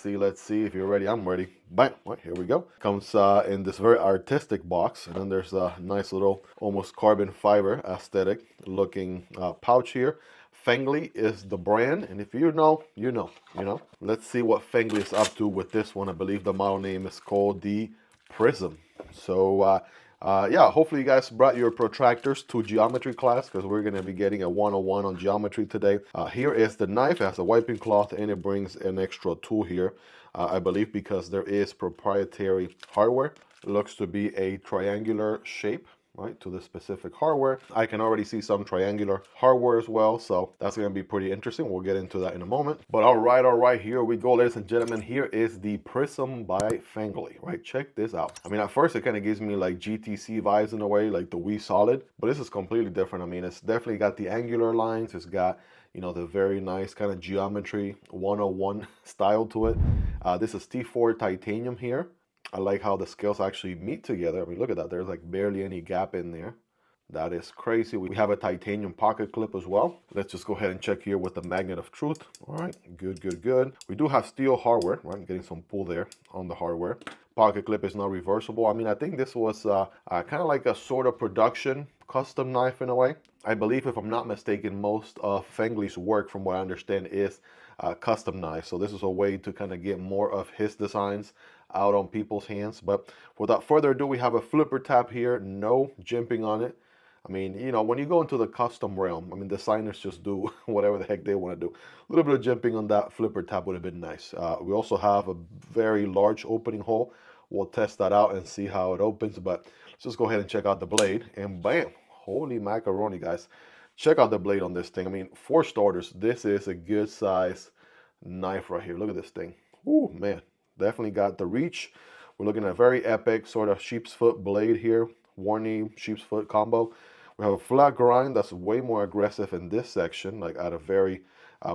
let's see if you're ready. I'm ready. Bam, right, here we go. Comes in this very artistic box, and then there's a nice little almost carbon fiber aesthetic looking pouch here. FengLi is the brand, and if you know, you know, you know. Let's see what FengLi is up to with this one. I believe the model name is called the Prism. So yeah, hopefully you guys brought your protractors to geometry class, because we're going to be getting a 101 on geometry today. Here is the knife. It has a wiping cloth, and it brings an extra tool here, I believe, because there is proprietary hardware. It looks to be a triangular shape, right, to the specific hardware. I can already see some triangular hardware as well, so that's going to be pretty interesting. We'll get into that in a moment. But all right, here we go, ladies and gentlemen. Here is the Prism by FengLi, right? Check this out. I mean, at first it kind of gives me like GTC vibes in a way, like the Wii Solid, but this is completely different. I mean, it's definitely got the angular lines. It's got, you know, the very nice kind of geometry 101 style to it. This is T4 titanium here. I like how the scales actually meet together. I mean, look at that. There's like barely any gap in there. That is crazy. We have a titanium pocket clip as well. Let's just go ahead and check here with the magnet of truth. All right, good. We do have steel hardware, right? Getting some pull there on the hardware. Pocket clip is not reversible. I mean, I think this was kind of like a sort of production custom knife in a way. I believe, if I'm not mistaken, most of FengLi's work, from what I understand, is custom knives. So this is a way to kind of get more of his designs out on people's hands. But without further ado, we have a flipper tab here. No jimping on it. I mean, you know, when you go into the custom realm, I mean, designers just do whatever the heck they want to do. A little bit of jimping on that flipper tab would have been nice. We also have a very large opening hole. We'll test that out and see how it opens. But let's just go ahead and check out the blade. And bam, holy macaroni, guys. Check out the blade on this thing. I mean, for starters, this is a good size knife right here. Look at this thing. Ooh, man. Definitely got the reach. We're looking at a very epic sort of sheep's foot blade here. Warney sheep's foot combo. We have a flat grind that's way more aggressive in this section, like at a very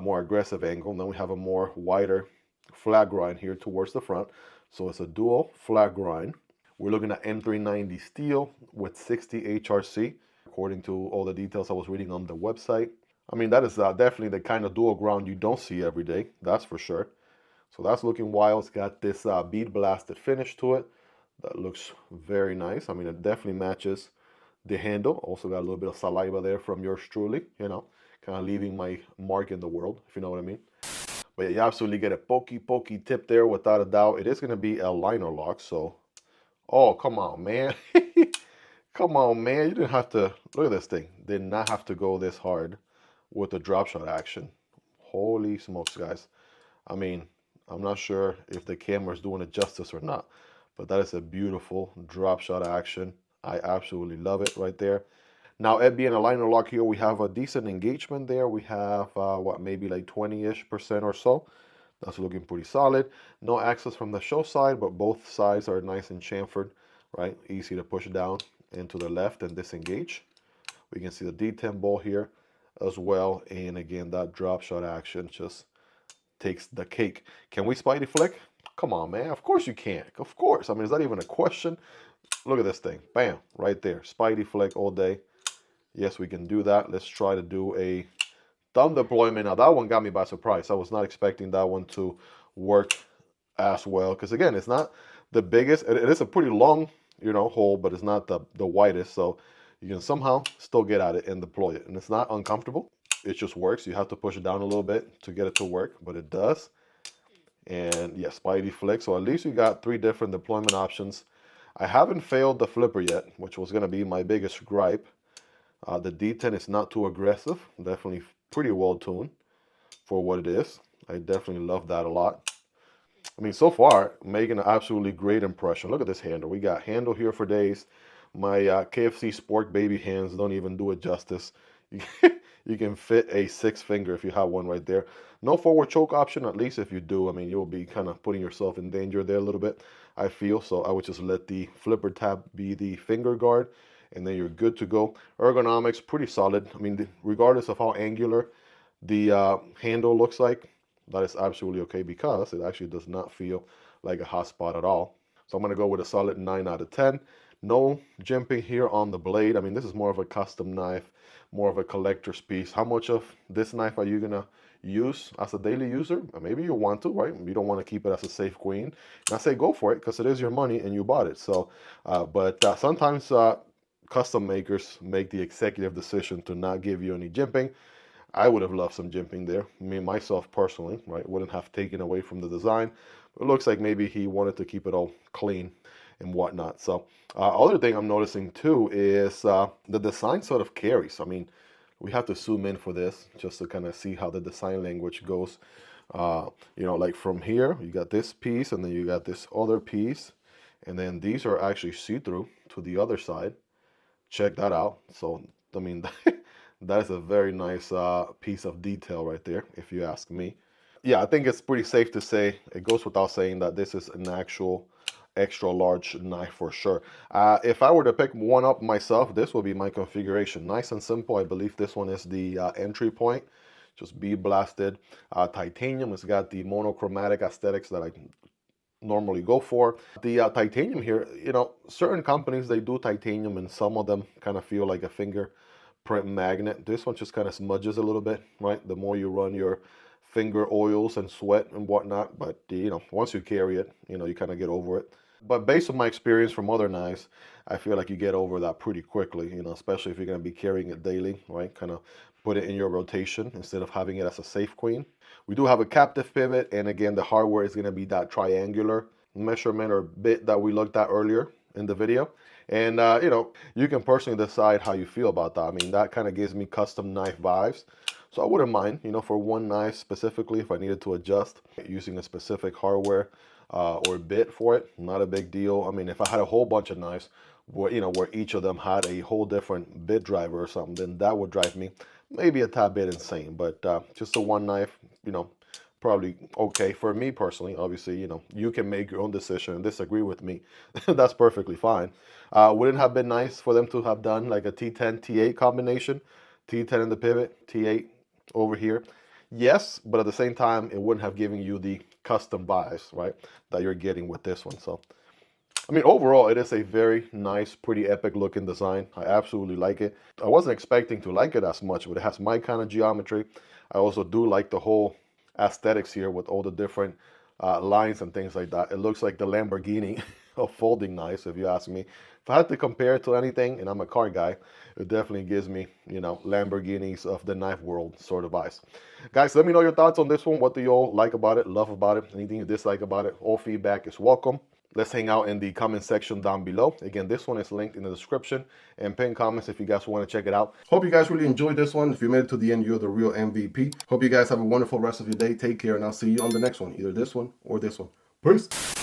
more aggressive angle. And then we have a more wider flat grind here towards the front. So it's a dual flat grind. We're looking at M390 steel with 60 HRC, according to all the details I was reading on the website. I mean, that is definitely the kind of dual ground you don't see every day, that's for sure. So that's looking wild. It's got this bead blasted finish to it. That looks very nice. I mean, it definitely matches the handle. Also got a little bit of saliva there from yours truly, you know, kind of leaving my mark in the world, if you know what I mean. But yeah, you absolutely get a pokey tip there, without a doubt. It is going to be a liner lock, so... Oh, come on, man. Come on, man. You didn't have to... Look at this thing. Did not have to go this hard with the drop shot action. Holy smokes, guys. I mean... I'm not sure if the camera is doing it justice or not, but that is a beautiful drop shot action. I absolutely love it right there. Now, it being a liner lock here, we have a decent engagement there. We have, what, maybe like 20-ish% or so. That's looking pretty solid. No access from the show side, but both sides are nice and chamfered, right? Easy to push down and to the left and disengage. We can see the D10 ball here as well. And again, that drop shot action just takes the cake. Can we Spidey flick? Come on, man. Of course you can. Of course. I mean, is that even a question? Look at this thing. Bam. Right there. Spidey flick all day. Yes, we can do that. Let's try to do a thumb deployment. Now, that one got me by surprise. I was not expecting that one to work as well. Because, again, it's not the biggest. It is a pretty long, you know, hole, but it's not the widest. So you can somehow still get at it and deploy it. And it's not uncomfortable. It just works. You have to push it down a little bit to get it to work, but it does. And yeah, Spidey flick. So at least you got 3 different deployment options. I haven't failed the flipper yet, which was going to be my biggest gripe. The D10 is not too aggressive. Definitely pretty well tuned for what it is. I definitely love that a lot. I mean, so far, making an absolutely great impression. Look at this handle. We got handle here for days. My KFC Sport baby hands don't even do it justice. You can fit a 6-finger if you have one right there. No forward choke option, at least if you do. I mean, you'll be kind of putting yourself in danger there a little bit, I feel. So I would just let the flipper tab be the finger guard, and then you're good to go. Ergonomics, pretty solid. I mean, regardless of how angular the handle looks like, that is absolutely okay, because it actually does not feel like a hot spot at all. So I'm going to go with a solid 9 out of 10. No jimping here on the blade. I mean, this is more of a custom knife, more of a collector's piece. How much of this knife are you gonna use as a daily user, maybe you want to, right? You don't want to keep it as a safe queen. And I say go for it because it is your money and you bought it. So, but sometimes custom makers make the executive decision to not give you any jimping. I would have loved some jimping there. Me, myself personally, right? Wouldn't have taken away from the design. It looks like maybe he wanted to keep it all clean and whatnot. So, other thing I'm noticing too is the design sort of carries. I mean, we have to zoom in for this just to kind of see how the design language goes. You know, like from here, you got this piece and then you got this other piece. And then these are actually see-through to the other side. Check that out. So, I mean, that is a very nice piece of detail right there, if you ask me. Yeah, I think it's pretty safe to say, it goes without saying, that this is an actual extra large knife for sure. If I were to pick one up myself, this would be my configuration. Nice and simple. I believe this one is the entry point. Just bead blasted titanium. It's got the monochromatic aesthetics that I normally go for. The titanium here, you know, certain companies, they do titanium and some of them kind of feel like a fingerprint magnet. This one just kind of smudges a little bit, right? The more you run your finger oils and sweat and whatnot, but you know, once you carry it, you know, you kind of get over it. But based on my experience from other knives, I feel like you get over that pretty quickly, you know, especially if you're going to be carrying it daily, right? Kind of put it in your rotation instead of having it as a safe queen. We do have a captive pivot, and again, the hardware is going to be that triangular measurement or bit that we looked at earlier in the video. And, you know, you can personally decide how you feel about that. I mean, that kind of gives me custom knife vibes. So I wouldn't mind, you know, for one knife specifically, if I needed to adjust using a specific hardware or bit for it, not a big deal. I mean, if I had a whole bunch of knives where, you know, where each of them had a whole different bit driver or something, then that would drive me maybe a tad bit insane. But just the one knife, you know, probably okay for me personally. Obviously, you know, you can make your own decision and disagree with me. That's perfectly fine. Wouldn't have been nice for them to have done like a T10 T8 combination, T10 in the pivot, T8 over here? Yes, but at the same time, it wouldn't have given you the custom vibes, right, that you're getting with this one. So, I mean, overall, it is a very nice, pretty epic looking design. I absolutely like it. I wasn't expecting to like it as much, but it has my kind of geometry. I also do like the whole aesthetics here with all the different lines and things like that. It looks like the Lamborghini of folding knives, if you ask me. If I had to compare it to anything, and I'm a car guy, it definitely gives me, you know, Lamborghinis of the knife world sort of vibes. Guys, let me know your thoughts on this one. What do you all like about it, love about it, anything you dislike about it? All feedback is welcome. Let's hang out in the comment section down below. Again, this one is linked in the description and pin comments if you guys want to check it out. Hope you guys really enjoyed this one. If you made it to the end, you're the real MVP. Hope you guys have a wonderful rest of your day. Take care, and I'll see you on the next one, either this one or this one. Peace.